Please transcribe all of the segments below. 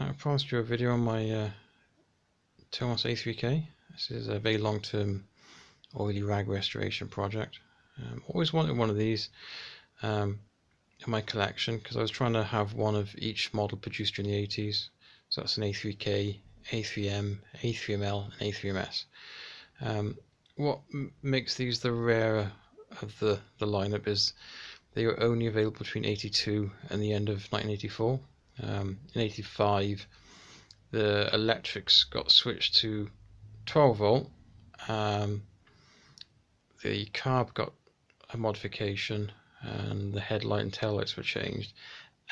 I promised you a video on my Tomos A3K. This is a very long-term oily rag restoration project. Always wanted one of these in my collection because I was trying to have one of each model produced during the 80s. So that's an A3K, A3M, A3ML and A3MS. What makes these the rarer of the lineup is they were only available between 82 and the end of 1984. In 85 the electrics got switched to 12 volt. The carb got a modification and the headlight and taillights were changed,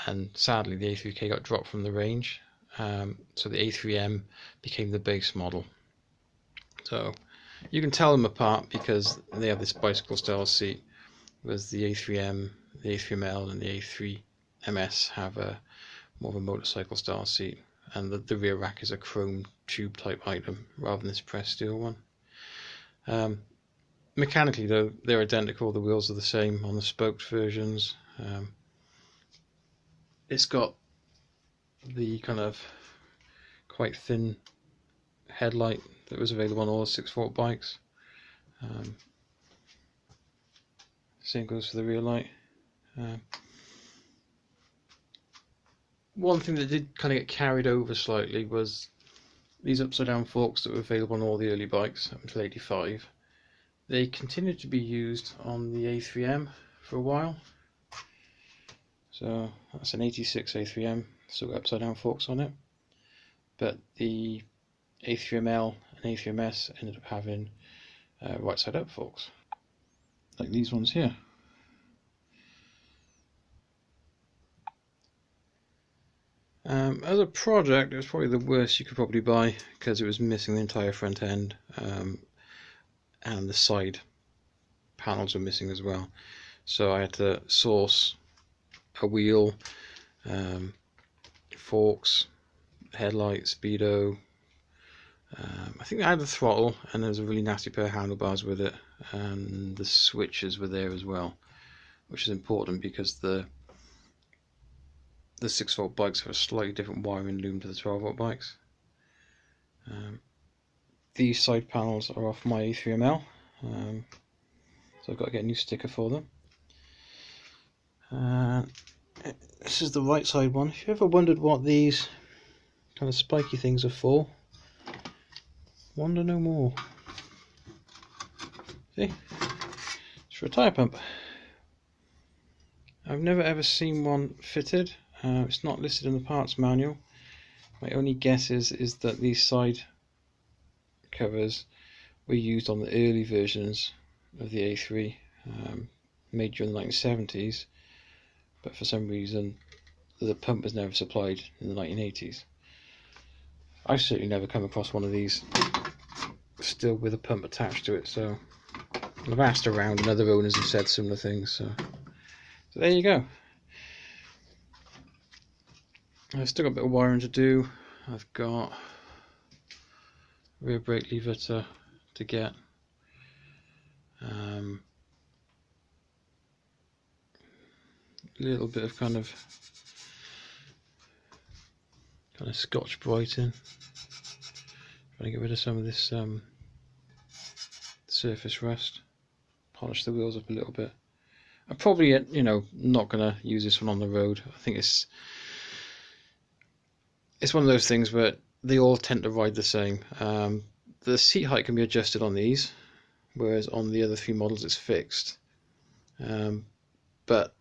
and sadly the A3K got dropped from the range, so the A3M became the base model. So you can tell them apart because they have this bicycle style seat, whereas the A3M, the A3ML and the A3MS have a more of a motorcycle style seat, and the rear rack is a chrome tube type item rather than this pressed steel one. Mechanically though, they're identical, the wheels are the same on the spoked versions. It's got the kind of quite thin headlight that was available on all the 6-volt bikes. Same goes for the rear light. One thing that did kind of get carried over slightly was these upside down forks that were available on all the early bikes up until 85. They continued to be used on the A3M for a while. So that's an 86 A3M, still got upside down forks on it. But the A3ML and A3MS ended up having right side up forks, like these ones here. As a project, it was probably the worst you could probably buy because it was missing the entire front end, and the side panels were missing as well. So I had to source a wheel, forks, headlight, speedo. I think I had the throttle, and there was a really nasty pair of handlebars with it, and the switches were there as well, which is important because the 6-volt bikes have a slightly different wiring loom to the 12-volt bikes. These side panels are off my A3ML, so I've got to get a new sticker for them. This is the right side one. If you ever wondered what these kind of spiky things are for, wonder no more. See? It's for a tyre pump. I've never ever seen one fitted. It's not listed in the parts manual. My only guess is that these side covers were used on the early versions of the A3, made during the 1970s, but for some reason the pump was never supplied in the 1980s. I've certainly never come across one of these still with a pump attached to it, so I've asked around and other owners have said similar things, so there you go. I've still got a bit of wiring to do. I've got rear brake lever to get. A little bit of kind of Scotch Brighton. Trying to get rid of some of this surface rust. Polish the wheels up a little bit. I'm probably, not going to use this one on the road. I think it's one of those things where they all tend to ride the same. The seat height can be adjusted on these, whereas on the other 3 models it's fixed. But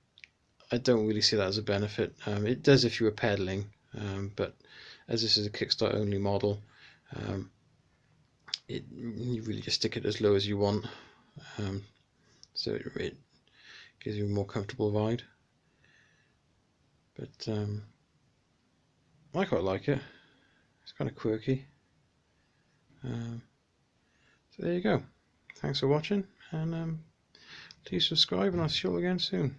I don't really see that as a benefit. It does if you were pedaling, but as this is a kickstart only model, you really just stick it as low as you want, so it gives you a more comfortable ride. But I quite like it. It's kind of quirky. So there you go. Thanks for watching, and please subscribe, and I'll see you all again soon.